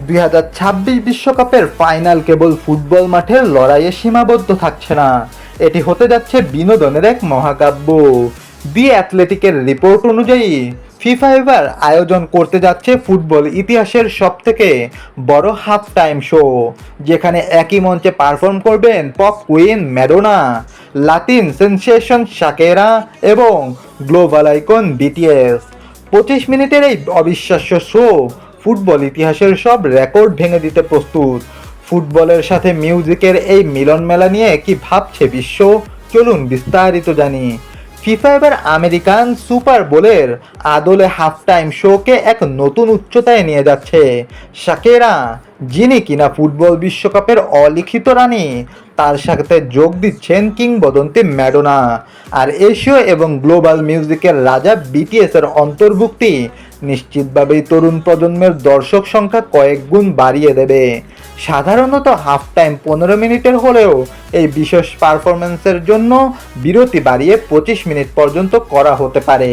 2026 বিশ্বকাপের ফাইনাল কেবল ফুটবল মাঠের লড়াইয়ে সীমাবদ্ধ থাকছে না, এটি হতে যাচ্ছে বিনোদনের এক মহাকাব্য। দি অ্যাথলেটিকের রিপোর্ট অনুযায়ী ফিফা এবার আয়োজন করতে যাচ্ছে ফুটবল ইতিহাসের সবথেকে বড় হাফ টাইম শো, যেখানে একই মঞ্চে পারফর্ম করবেন pop queen Madonna, Latin sensation Shakera এবং গ্লোবাল আইকন বিটিএস। 25 মিনিটের এই অবিশ্বাস্য শো ফুটবল ইতিহাসের সব রেকর্ড ভেঙে দিতে প্রস্তুত। ফুটবলের সাথে মিউজিকের এই মিলন মেলা নিয়ে কি ভাবছে বিশ্ব, চলুন বিস্তারিত জানি। ফিফা এবার আমেরিকান সুপার বোলের আদলে হাফ টাইম শোকে এক নতুন উচ্চতায় নিয়ে যাচ্ছে। শাকেরা, যিনি কিনা ফুটবল বিশ্বকাপের অলিখিত রানী, তার সাথে যোগ দিচ্ছেন কিংবদন্তি ম্যাডোনা। আর এশীয় এবং গ্লোবাল মিউজিকের রাজা বিটিএস এর অন্তর্ভুক্তি নিশ্চিতভাবেই তরুণ প্রজন্মের দর্শক সংখ্যা কয়েক গুণ বাড়িয়ে দেবে। সাধারণত হাফ টাইম 15 মিনিটের হলেও এই বিশেষ পারফরমেন্সের জন্য বিরতি বাড়িয়ে 25 মিনিট পর্যন্ত করা হতে পারে।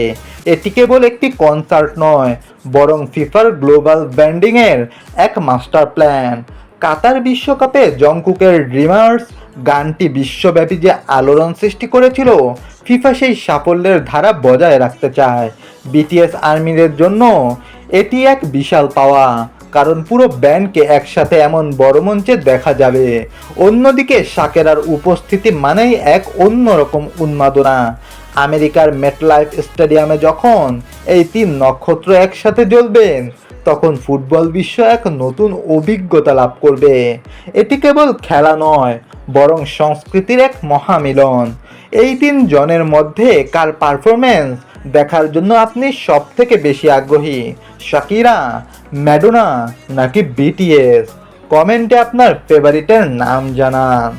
এটি কেবল একটি কনসার্ট নয়, বরং ফিফার গ্লোবাল ব্র্যান্ডিংয়ের এক মাস্টার প্ল্যান। কাতার বিশ্বকাপে জংকুকের ড্রিমার্স গানটি বিশ্বব্যাপী যে আলোড়ন সৃষ্টি করেছিল, ফিফা সেই সাফল্যের ধারা বজায় রাখতে চায়। বিটিএস আর্মিদের জন্য এটি এক বিশাল পাওয়া, কারণ পুরো ব্যান্ডকে একসাথে এমন বড় মঞ্চে দেখা যাবে। অন্যদিকে শাকেরার উপস্থিতি মানেই এক অন্যরকম উন্মাদনা। আমেরিকার মেটলাইফ স্টেডিয়ামে যখন এই 3 নক্ষত্র একসাথে জ্বলবেন, তখন ফুটবল বিশ্ব এক নতুন অভিজ্ঞতা লাভ করবে। এটি কেবল খেলা নয়, বরং সংস্কৃতির এক মহামিলন। এই 3 জনের মধ্যে কার পারফরমেন্স দেখার জন্য আপনি সব থেকে বেশি আগ্রহী, শাকিরা, ম্যাডোনা নাকি বিটিএস? কমেন্টে আপনার ফেভারিটের নাম জানান।